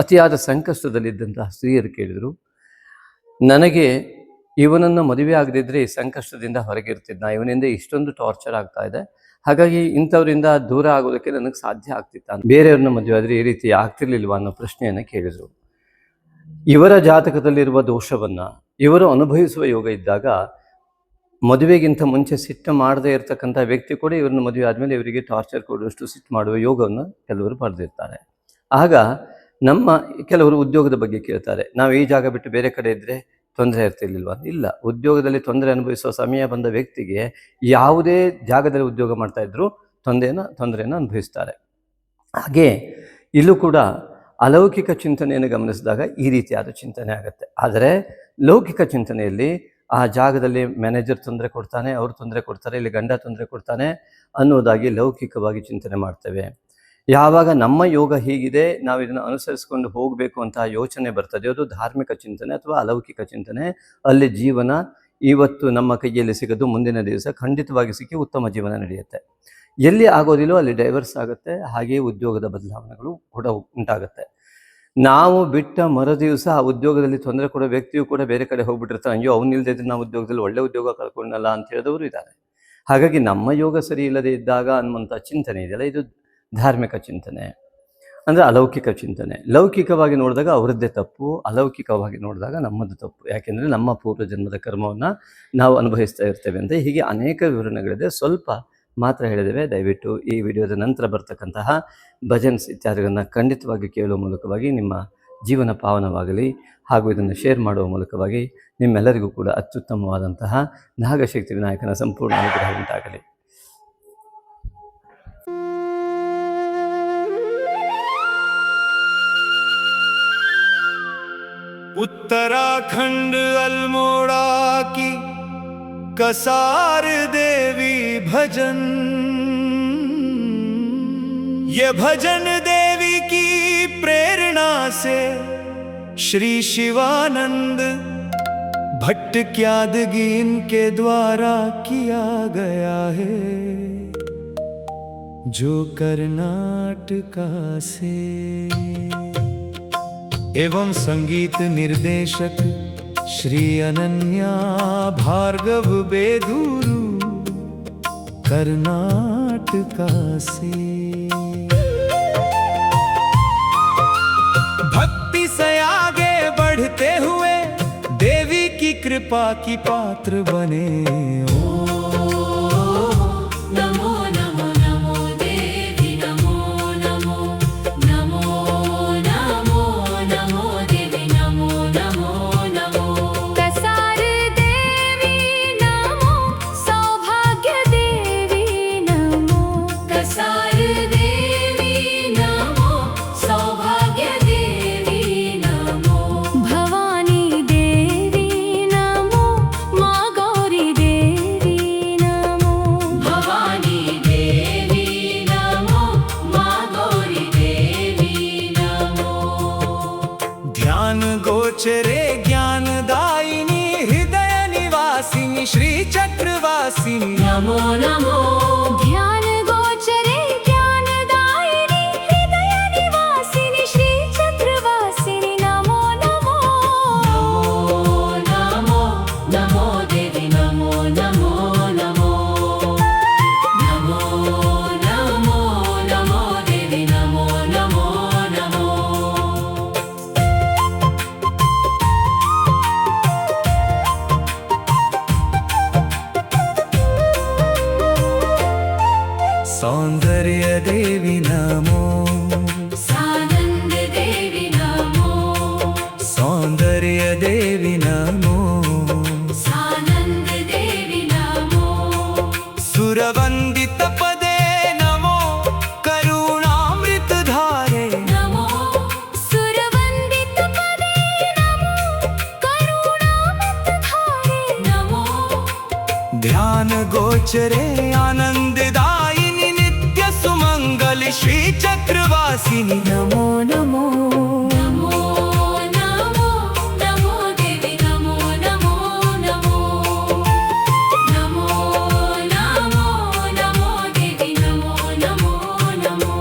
Speaker 3: ಅತಿಯಾದ ಸಂಕಷ್ಟದಲ್ಲಿದ್ದಂತಹ ಸ್ತ್ರೀಯರು ಕೇಳಿದರು, ನನಗೆ ಇವನನ್ನು ಮದುವೆ ಆಗದಿದ್ದರೆ ಈ ಸಂಕಷ್ಟದಿಂದ ಹೊರಗಿರ್ತಿದ್ದ, ಇವನಿಂದ ಇಷ್ಟೊಂದು ಟಾರ್ಚರ್ ಆಗ್ತಾ ಇದೆ, ಹಾಗಾಗಿ ಇಂಥವರಿಂದ ದೂರ ಆಗೋದಕ್ಕೆ ನನಗೆ ಸಾಧ್ಯ ಆಗ್ತಿತ್ತ, ಬೇರೆಯವ್ರನ್ನ ಮದುವೆ ಆದರೆ ಈ ರೀತಿ ಆಗ್ತಿರ್ಲಿಲ್ವ ಅನ್ನೋ ಪ್ರಶ್ನೆಯನ್ನು ಕೇಳಿದರು. ಇವರ ಜಾತಕದಲ್ಲಿರುವ ದೋಷವನ್ನು ಇವರು ಅನುಭವಿಸುವ ಯೋಗ ಇದ್ದಾಗ ಮದುವೆಗಿಂತ ಮುಂಚೆ ಸಿಟ್ಟು ಮಾಡದೇ ಇರತಕ್ಕಂಥ ವ್ಯಕ್ತಿ ಕೂಡ ಇವ್ರನ್ನ ಮದುವೆ ಆದಮೇಲೆ ಇವರಿಗೆ ಟಾರ್ಚರ್ ಕೊಡುವಷ್ಟು ಸಿಟ್ಟು ಮಾಡುವ ಯೋಗವನ್ನು ಕೆಲವರು ಪಡೆದಿರ್ತಾರೆ. ಆಗ ಕೆಲವರು ಉದ್ಯೋಗದ ಬಗ್ಗೆ ಕೇಳ್ತಾರೆ, ನಾವು ಈ ಜಾಗ ಬಿಟ್ಟು ಬೇರೆ ಕಡೆ ಇದ್ದರೆ ತೊಂದರೆ ಇರ್ತಿರ್ಲಿಲ್ವ? ಇಲ್ಲ, ಉದ್ಯೋಗದಲ್ಲಿ ತೊಂದರೆ ಅನುಭವಿಸುವ ಸಮಯ ಬಂದ ವ್ಯಕ್ತಿಗೆ ಯಾವುದೇ ಜಾಗದಲ್ಲಿ ಉದ್ಯೋಗ ಮಾಡ್ತಾ ಇದ್ರೂ ತೊಂದರೆಯನ್ನು ಅನುಭವಿಸ್ತಾರೆ. ಹಾಗೆ ಇಲ್ಲೂ ಕೂಡ ಅಲೌಕಿಕ ಚಿಂತನೆಯನ್ನು ಗಮನಿಸಿದಾಗ ಈ ರೀತಿಯಾದ ಚಿಂತನೆ ಆಗುತ್ತೆ. ಆದರೆ ಲೌಕಿಕ ಚಿಂತನೆಯಲ್ಲಿ ಆ ಜಾಗದಲ್ಲಿ ಮ್ಯಾನೇಜರ್ ತೊಂದರೆ ಕೊಡ್ತಾನೆ, ಅವರು ತೊಂದರೆ ಕೊಡ್ತಾರೆ, ಇಲ್ಲಿ ಗಂಡ ತೊಂದರೆ ಕೊಡ್ತಾನೆ ಅನ್ನೋದಾಗಿ ಲೌಕಿಕವಾಗಿ ಚಿಂತನೆ ಮಾಡ್ತೇವೆ. ಯಾವಾಗ ನಮ್ಮ ಯೋಗ ಹೀಗಿದೆ, ನಾವು ಇದನ್ನು ಅನುಸರಿಸ್ಕೊಂಡು ಹೋಗಬೇಕು ಅಂತ ಯೋಚನೆ ಬರ್ತದೆ, ಅದು ಧಾರ್ಮಿಕ ಚಿಂತನೆ ಅಥವಾ ಅಲೌಕಿಕ ಚಿಂತನೆ. ಅಲ್ಲಿ ಜೀವನ ಇವತ್ತು ನಮ್ಮ ಕೈಯಲ್ಲಿ ಸಿಗೋದು ಮುಂದಿನ ದಿವಸ ಖಂಡಿತವಾಗಿ ಸಿಕ್ಕಿ ಉತ್ತಮ ಜೀವನ ನಡೆಯುತ್ತೆ. ಎಲ್ಲಿ ಆಗೋದಿಲ್ಲೋ ಅಲ್ಲಿ ಡೈವರ್ಸ್ ಆಗುತ್ತೆ. ಹಾಗೆಯೇ ಉದ್ಯೋಗದ ಬದಲಾವಣೆಗಳು ಕೂಡ ಉಂಟಾಗುತ್ತೆ. ನಾವು ಬಿಟ್ಟ ಮರುದಿವಸ ಆ ಉದ್ಯೋಗದಲ್ಲಿ ತೊಂದರೆ ಕೊಡೋ ವ್ಯಕ್ತಿಯು ಕೂಡ ಬೇರೆ ಕಡೆ ಹೋಗ್ಬಿಟ್ಟಿರ್ತಾನೆ, ಅಯ್ಯೋ ಅವನಿಲ್ಲದೆ ನಾವು ಉದ್ಯೋಗದಲ್ಲಿ ಒಳ್ಳೆ ಉದ್ಯೋಗ ಕಳ್ಕೊಂಡಲ್ಲ ಅಂತ ಹೇಳಿದವರು ಇದ್ದಾರೆ. ಹಾಗಾಗಿ ನಮ್ಮ ಯೋಗ ಸರಿ ಇಲ್ಲದೆ ಇದ್ದಾಗ ಅನ್ನುವಂಥ ಚಿಂತನೆ ಇದೆಯಲ್ಲ, ಇದು ಧಾರ್ಮಿಕ ಚಿಂತನೆ, ಅಂದರೆ ಅಲೌಕಿಕ ಚಿಂತನೆ. ಲೌಕಿಕವಾಗಿ ನೋಡಿದಾಗ ಅವರದ್ದೇ ತಪ್ಪು, ಅಲೌಕಿಕವಾಗಿ ನೋಡಿದಾಗ ನಮ್ಮದು ತಪ್ಪು. ಯಾಕೆಂದರೆ ನಮ್ಮ ಪೂರ್ವ ಜನ್ಮದ ಕರ್ಮವನ್ನು ನಾವು ಅನುಭವಿಸ್ತಾ ಇರ್ತೇವೆ ಅಂತ ಹೀಗೆ ಅನೇಕ ವಿವರಣೆಗಳಿದೆ. ಸ್ವಲ್ಪ ಮಾತ್ರ ಹೇಳಿದ್ದೇವೆ. ದಯವಿಟ್ಟು ಈ ವಿಡಿಯೋದ ನಂತರ ಬರ್ತಕ್ಕಂತಹ ಭಜನ್ಸ್ ಇತ್ಯಾದಿಗಳನ್ನು ಖಂಡಿತವಾಗಿ ಕೇಳುವ ಮೂಲಕವಾಗಿ ನಿಮ್ಮ ಜೀವನ ಪಾವನವಾಗಲಿ, ಹಾಗೂ ಇದನ್ನು ಶೇರ್ ಮಾಡುವ ಮೂಲಕವಾಗಿ ನಿಮ್ಮೆಲ್ಲರಿಗೂ ಕೂಡ ಅತ್ಯುತ್ತಮವಾದಂತಹ ನಾಗಶಕ್ತಿ ವಿನಾಯಕನ ಸಂಪೂರ್ಣ ಅನುಗ್ರಹ ಉಂಟಾಗಲಿ.
Speaker 2: उत्तराखंड अल्मोड़ा की कसार देवी भजन। ये भजन देवी की प्रेरणा से श्री शिवानंद भट्ट क्यादगी इनके द्वारा किया गया है, जो कर्नाटका से। एवं संगीत निर्देशक श्री अनन्या भार्गव बेदूरू कर्नाटका से। भक्ति से आगे बढ़ते हुए देवी की कृपा की पात्र बने।
Speaker 1: नमो नमो नमो देवी नमो नमो नमो नमो नमो देवी नमो नमो नमो। कसार देवी नमो सौभाग्य देवी नमो। कसार देवी नमो सौभाग्य देवी नमो। भवानी देवी नमो माँ गौरी देवी नमो। भवानी देवी नमो माँ गौरी देवी नमो।
Speaker 2: ध्यान गोचरे ज्ञानदायिनी हृदय निवासिनी श्री चक्रवासिनी
Speaker 1: नमो नमो। ध्यान गोचरे ज्ञानदायिनी हृदय निवासिनी श्री चक्रवासिनी नमो नमो। नमो नमो देवी नमो नमो नमो। नमो नमो नमो देवी नमो नमो नमो।
Speaker 2: सौंदर्य देवी नमो।
Speaker 1: सानंद देवी नमो।
Speaker 2: सौंदर्य देवी नमो।
Speaker 1: सानंद देवी नमो।
Speaker 2: सुरवंदित पदे नमो करुणामृत धारे।
Speaker 1: नमो सुरवंदित पदे नमो करुणामृत धारे। नमो
Speaker 2: ध्यान गोचरे आनंददायिनी नित्य सुमंगल श्री चक्रवासिनी नमो नमो।
Speaker 1: नमो नमो नमो देवी नमो नमो नमो। नमो नमो नमो देवी नमो नमो नमो।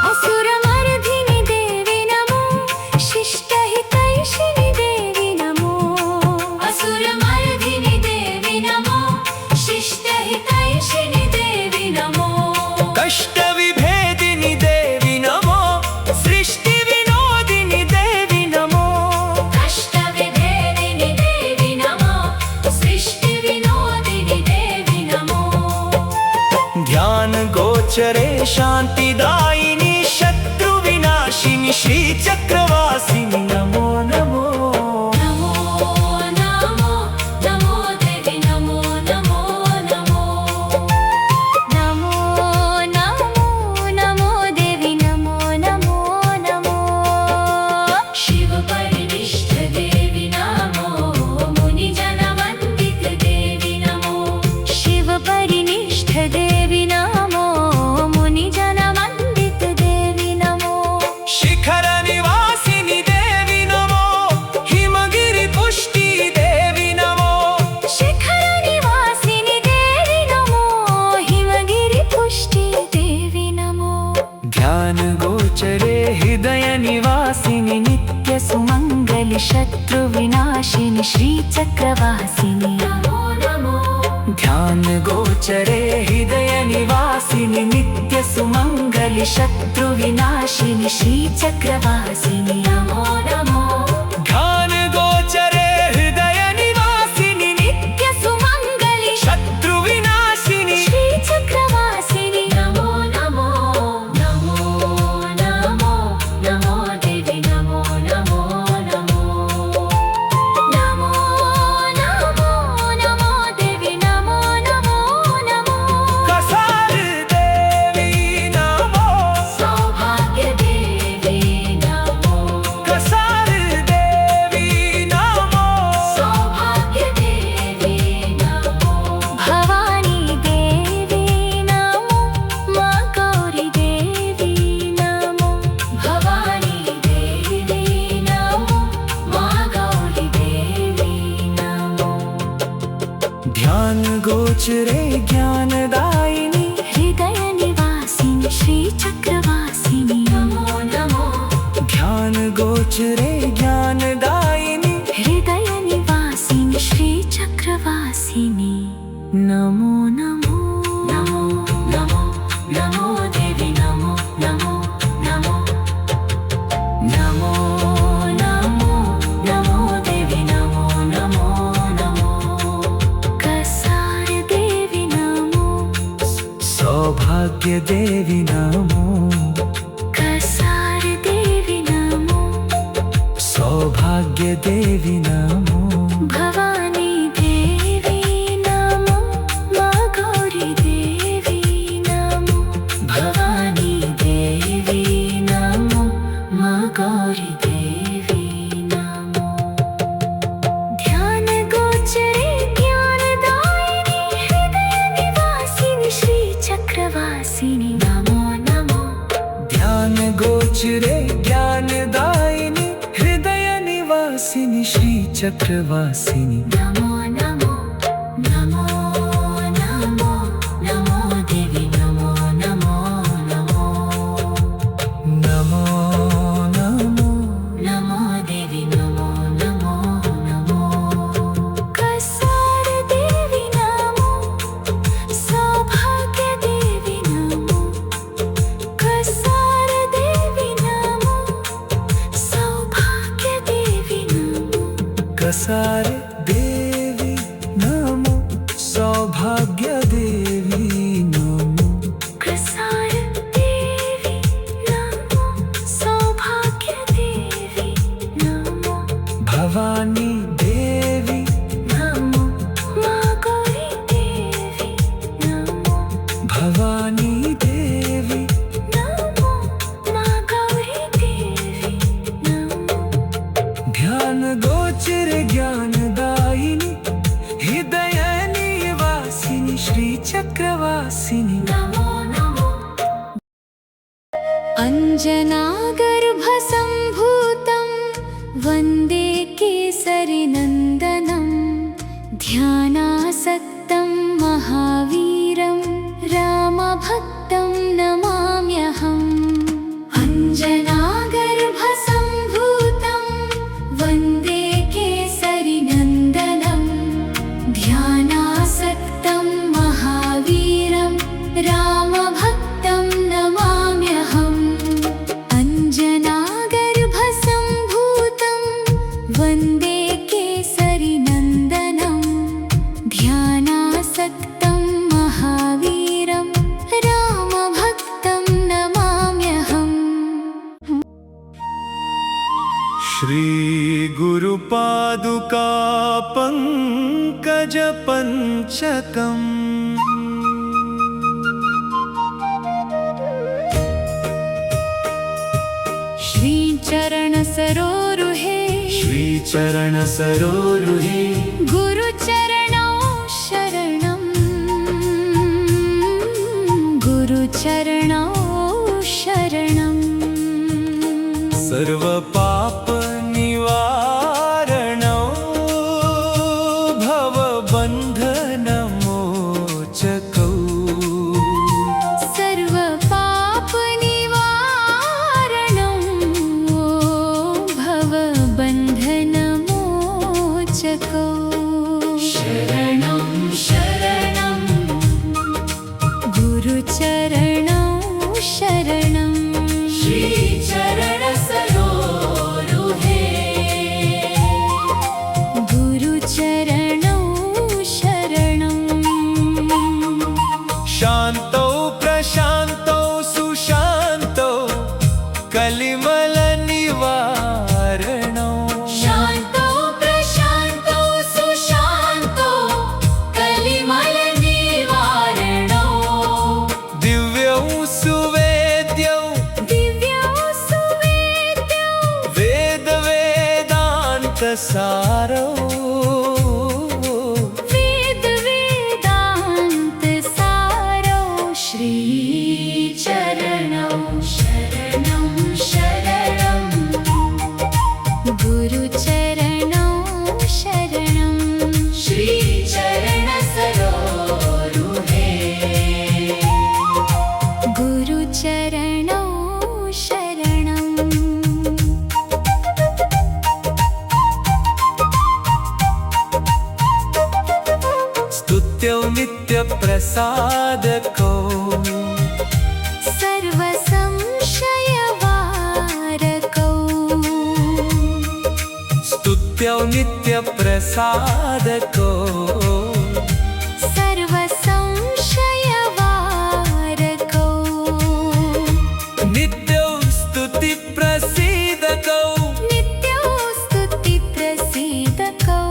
Speaker 1: असुरमर्दिनि देवी नमो शिष्टहितैषिणि देवी नमो। असुरमर्दिनि देवी नमो शिष्टहितैषिणि देवी नमो।
Speaker 2: कष्ट विभेदिनी देवी नमो सृष्टि विनोदिनी देवी नमो।
Speaker 1: कष्टविभेदिनि देवी नमो सृष्टिविनोदिनि देवी नमो।
Speaker 2: ध्यान गोचरे शांतिदायिनी शत्रु विनाशिनी श्री चक्रवासिनी नमो नमो।
Speaker 1: नमो नमो नमो देवी नमो नमो नमो। नमो नमो नमो देवी नमो नमो नमो। शिव परिनिष्ठ देवी नमो मुनिजन वंदित देवी नमो। शिव परिनिष्ठ देवी नमो मुनिजन वंदित देवी नमो।
Speaker 2: शिखर निवासिनी देवी नमो हिमगिरि पुष्टि देवी नमो।
Speaker 1: शिखर निवासिनि देवी नमो हिमगिरि पुष्टि देवी नमो।
Speaker 2: ध्यान गोचरे हृदय निवासिनी नित्य
Speaker 1: सुमंगलि शत्रु विनाशिनि श्री चक्रवासिनि नमो नमो।
Speaker 2: ध्यान गोचरे हृदय निवासिनी नित्य सुमंगलि
Speaker 1: शत्रु विनाशिनि श्री चक्रवासिनि नमो नमो।
Speaker 2: ध्यान गोचरे हृदय निवासिनी
Speaker 1: नित्य सुमंगलि
Speaker 2: शत्रु विनाशिनी
Speaker 1: श्री चक्रवासिनि नमो नमो। नमो नमो नमो देवी नमो नमो नमो। नमो
Speaker 2: गोचरे ज्ञानदायिनी
Speaker 1: हृदय निवासिनी श्री चक्रवासिनी नमो नमो
Speaker 2: ध्यान गोचरे ज्ञानदायिनी
Speaker 1: हृदय निवासिनी श्री चक्रवासिनी नमो नमो नमो नमो नमो देवी नमो नमो नमो नमो नमो नमो देवी नमो नमो नमो कसार देवी नमो
Speaker 2: सौभाग्य देवी नमो
Speaker 1: कसार देवी नमो
Speaker 2: सौभाग्य देवी नमो
Speaker 1: भवानी देवी नमो माँ गौरी देवी नमो भवानी देवी नमो माँ गौरी देवी नमो ध्यान गोचरे ज्ञानदायिनी हृदय निवासिनी श्री चक्रवासिनी नमो नमो
Speaker 2: ध्यान गोचरे ज्ञानदायिनी हृदय निवासिनी श्री चक्रवासिनी
Speaker 1: नमो नमो नमो नमो नमो देवी नमो नमो नमो
Speaker 2: नमो नमो
Speaker 1: नमो देवी नमो नमो नमो कसार देवी नमो सौभाग्य देवी नमो कसार देवी नमो सौभाग्य देवी नमो
Speaker 2: कसार देवी नमो सौभाग्य देवी नमो
Speaker 1: कसार देवी नमो सौभाग्य देवी नमो
Speaker 2: भवानी देवी
Speaker 1: नमो माँ गौरी देवी नमो
Speaker 2: भवानी देवी
Speaker 1: नमो माँ गौरी देवी नमो
Speaker 2: ध्यान गोचर ज्ञानदायिनी हृदय निवासिनी श्री चक्रवासिनी
Speaker 1: नमो नमो अञ्जनागर्भसम्भूतं वन्दे केसरिनन्दनं ध्यानासक्तं महावीरं रामभक्तं नमाम्यहम् अञ्जनागर्भसम्भूतं वन्दे केसरिनन्दनं ध्यानासक्तं महावीरं रामभक्तं नमाम्यहम् अञ्जनागर्भसम्भूतं वन्दे केसरिनन्दनं ध्यानासक्तं महावीरं रामभक्तं नमाम्यहम्
Speaker 2: श्री गुरुपादुका पंकज पंचकम्
Speaker 1: श्रीचरणसरोरुहे
Speaker 2: श्रीचरण सरोरुहे
Speaker 1: गुरुचरणौ शरणं गुरुचरणौ शरणं
Speaker 2: सर्व पाप निवारणौ भव बंधन मोचकौ
Speaker 1: सर्व पाप निवारणं भव बंधन मोचकौ शरणं शरणं गुरुचरणौ शरणं श्रीचरण सरोरुहे गुरुचरणौ शरणं
Speaker 2: शान्तौ प्रशान्तौ सुशान्तौ कलिमल निवारणौ
Speaker 1: शान्तौ प्रशान्तौ सुशान्तौ कलिमल निवारणौ
Speaker 2: दिव्यौ सुवेद्यौ
Speaker 1: दिव्यौ सुवेद्यौ
Speaker 2: वेद वेदान्त सारौ
Speaker 1: वेद वेदान्त सारौ श्रीचरणौ शरणं शरणं गुरुचरणौ शरणं श्रीचरण सरोरुहे
Speaker 2: प्रसादको
Speaker 1: सर्वसंशयवारकौ
Speaker 2: स्तुत्यो नित्यप्रसादको
Speaker 1: सर्वसंशयवारकौ
Speaker 2: नित्यो स्तुतिप्रसीदकौ
Speaker 1: नित्यो स्तुतिप्रसीदकौ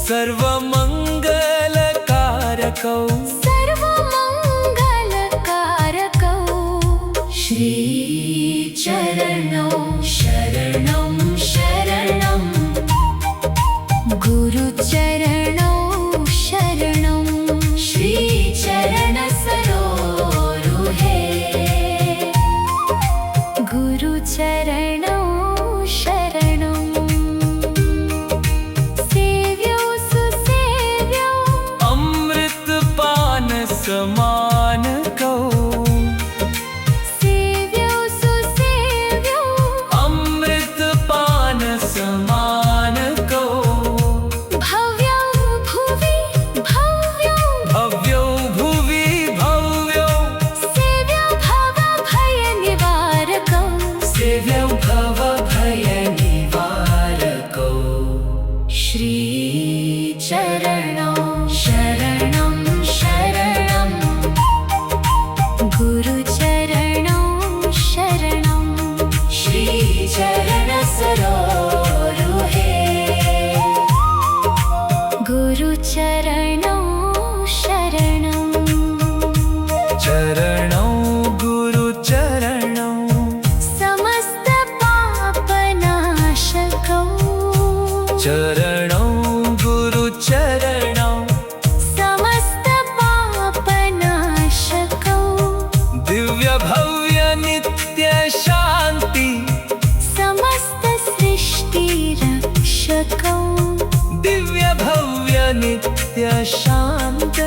Speaker 2: सर्वमङ्गलकारकौ
Speaker 1: सर्वमङ्गलकारकौ श्रीचरणौ शरणं शरणं गुरुचरणौ शरणं श्रीचरणसरोरुहे गुरुचरणौ शरणं सेव्यौ सुसेव्यौ
Speaker 2: अमृतपान समानकौ
Speaker 1: सेव्यौ सुसेव्यौ
Speaker 2: अमृतपान समानकौ
Speaker 1: भव्यौ भुवि भव्यौ
Speaker 2: भव्यो भुवि भव्यो
Speaker 1: सेव्यौ भवभयनिवारकौ
Speaker 2: सेव्यौ भवभयनिवारकौ
Speaker 1: श्रीचरणौ शरणं शरणं गुरुचरणौ शरणं श्रीचरणसरोरुहे गुरुचरणौ शरणं
Speaker 2: चरणौ गुरुचरणौ
Speaker 1: समस्तपापनाशकौ
Speaker 2: चरणौ गुरुचरणौ
Speaker 1: समस्तपापनाशकौ
Speaker 2: दिव्यभव्य नित्यशान्ति
Speaker 1: समस्तसृष्टिरक्षकौ
Speaker 2: दिव्यभव्य नित्यशान्त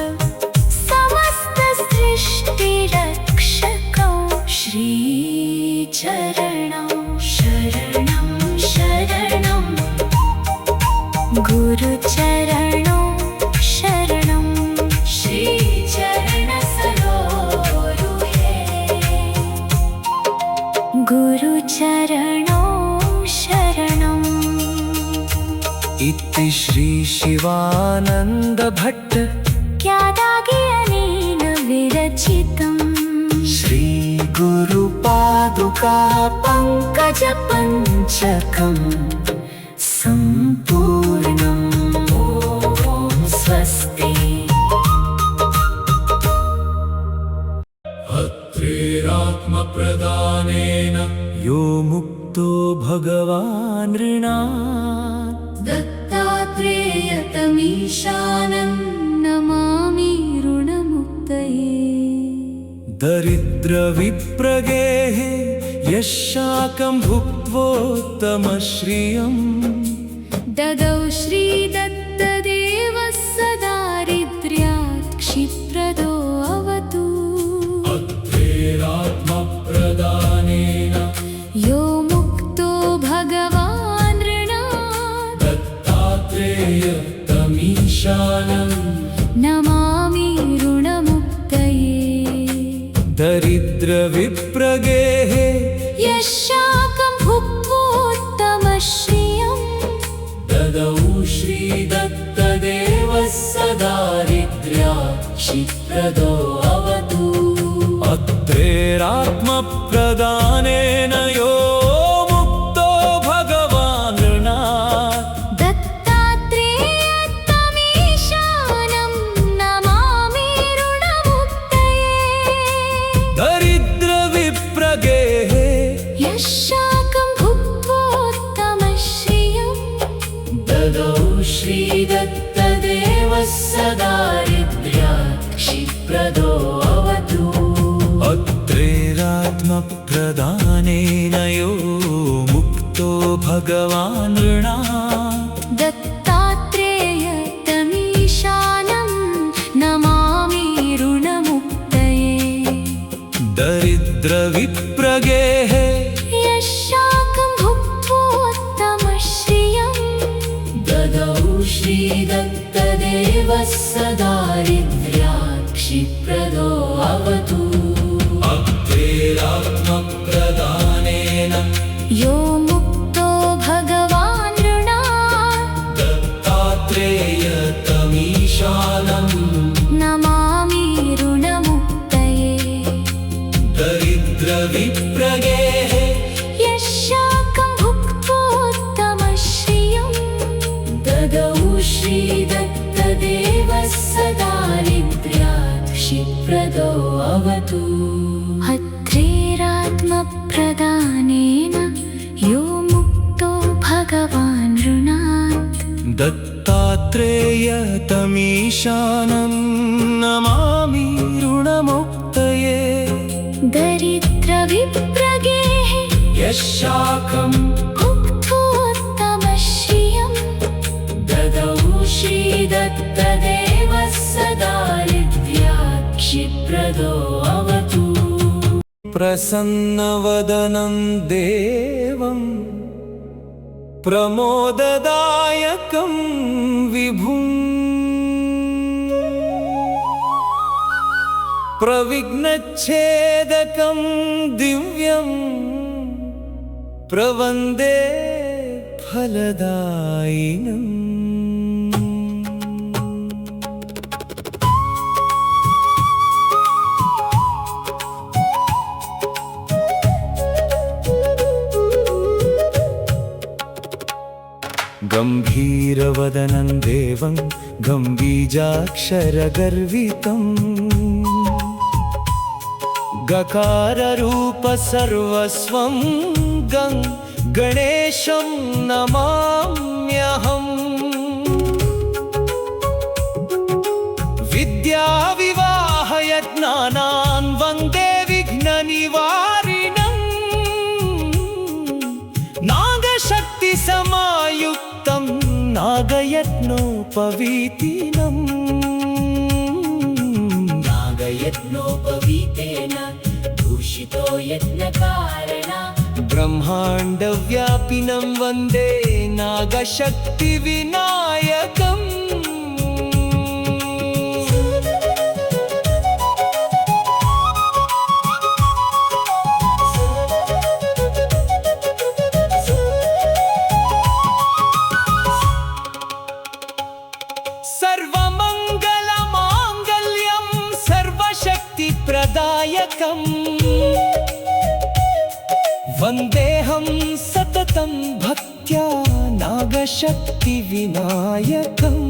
Speaker 1: समस्तसृष्टिरक्षकौ श्रीचरणौ शरणं शरणं गुरुचरणौ शरणं श्रीचरणसरोरुहे गुरुचरणौ शरणम्
Speaker 2: इति श्री शिवानंद भट्ट
Speaker 1: क्यादागियनेन विरचितम्
Speaker 2: श्री गुरुपादुका पङ्कजपञ्चकम् सम्पूर्णम् ॐ स्वस्ति अत्रेरात्मप्रदानेन यो मुक्तो भगवान् ऋणात्
Speaker 1: दत्तात्रेयतमीशानं नमामि ऋणमुक्तये
Speaker 2: दरिद्रविप्रगेः यशाकं भुक्त्वोत्तमश्रियम्
Speaker 1: ददौ श्रीदत्तदेवः सदारिद्र्यात् क्षिप्रदो अवतु
Speaker 2: अत्रेरात्मप्रदानेन
Speaker 1: यो मुक्तो भगवान् ऋणात्
Speaker 2: दत्तात्रेयतमीशानम्
Speaker 1: नमामि ऋणमुक्तये
Speaker 2: दरिद्रविप्रगेः
Speaker 1: यशाकं भुक्त्वोत्तमश्रियम्
Speaker 2: ददौ श्रीदत्तदेवः सदारिद्र्यात् क्षिप्रदो अवतु अत्रेरात्मप्रदानेन यो मुक्तो भगवान् ऋणात्
Speaker 1: दत्तात्रेयतमीशानं नमामि ऋणमुक्तये
Speaker 2: दरिद्रविप्रगेः
Speaker 1: यशाकं भुक्त्वोत्तमश्रियम्
Speaker 2: ददौ श्रीदत्तदेवः सदारिद्र्यात् क्षिप्रदो अवतु अत्रेरात्मप्रदानेन यो मुक्तो भगवान् ऋणात्
Speaker 1: दत्तात्रेयतमीशानं नमामि ऋणमुक्तये
Speaker 2: दरिद्रविप्रगेः
Speaker 1: यशाकं भुक्त्वोत्तमश्रियम्
Speaker 2: ददौ श्रीदत्तदेवः सदारिद्र्यात्
Speaker 1: यो मुक्तो भगवान् ऋणात्
Speaker 2: दत्तात्रेयतमीशानम्
Speaker 1: नमामि ऋणमुक्तये
Speaker 2: दरिद्रविप्रगेः
Speaker 1: यशाकं भुक्त्वोत्तमश्रियं ददौ श्रीदत्तदेवः सदारिद्र्यात् क्षिप्रदो अवतु हत्रेरात्मप्रदानेन यो मुक्तो भगवान् ऋणात्
Speaker 2: दत्तात्रेयतमीशानं नमामि ऋणमुक्तये
Speaker 1: दरिद्रविप्रगेः
Speaker 2: यशाकं
Speaker 1: भुक्त्वोत्तमश्रियं
Speaker 2: ददौ
Speaker 1: श्रीदत्तदेवः सदारिद्र्यात् क्षिप्रदो अवतु
Speaker 2: प्रसन्नवदनं देवं प्रमोददायकं विभुं प्रविघ्नच्छेदकं दिव्यं प्रवन्दे फलदायिनम् गम्भीरवदनं देवं गम्बीजाक्षरगर्वितम् गकाररूपसर्वस्वं गणेशं नमाम्यहम् विद्याविवाहयज्ञानान् वन्दे विघ्ननिवारिणम् नागशक्तिसमायुक्तं नागयज्ञोपवीतिनम् नागयज्ञोपवीतेन दूषितो यज्ञकारणा ब्रह्माण्डव्यापिनं वन्दे नागशक्तिविनायकम् सर्वमङ्गलमाङ्गल्यं सर्वशक्तिप्रदायकम् वन्देऽहं सततं भक्त्या नागशक्तिविनायकम्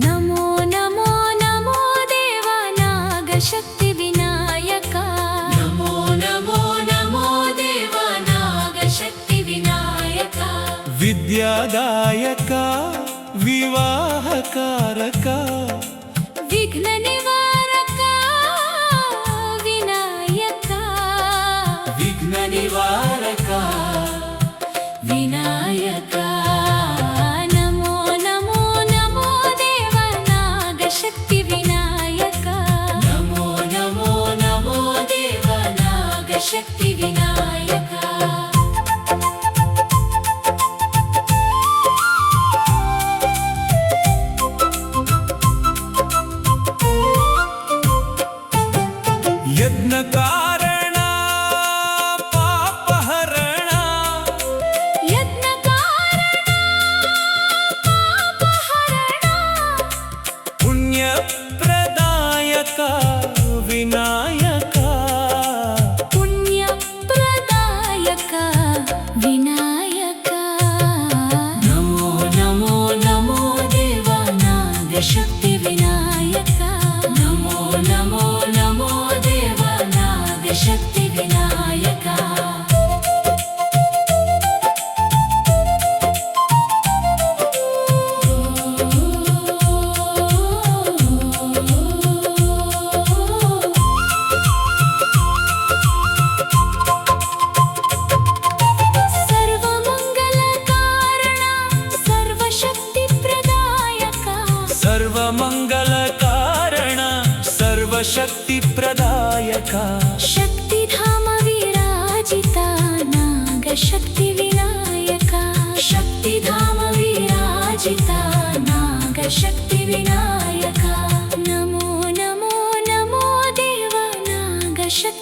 Speaker 1: नमो नमो नमो देवा नागशक्तिविनायका नमो नमो नमो देवा नागशक्तिविनायका
Speaker 2: विद्यादायका विवाहकारका
Speaker 1: विघ्ननिवारका विनायका
Speaker 2: विघ्ननिवारका
Speaker 1: विनायका नमो नमो नमो देवा नागशक्तिविनायका नमो नमो नमो देवा नागशक्तिविनायका
Speaker 2: यज्ञकारणा पापहरणा
Speaker 1: यज्ञकारणा पापहरणा
Speaker 2: पुण्यप्रदायका विनायका
Speaker 1: पुण्यप्रदायका विनायका नमो नमो नमो देवा नागशक्तिविनायका नमो नमो नमो देवा नागशक्तिविनायका सर्वमङ्गलकारणा सर्वशक्तिप्रदायका
Speaker 2: सर्वमङ्गलकारणा सर्व सर्वशक्तिप्रदायक
Speaker 1: शक्तिधाम विराजिता नागशक्तिविनायक शक्तिधाम विराजिता नागशक्तिविनायक नमो नमो नमो देव नागशक्ति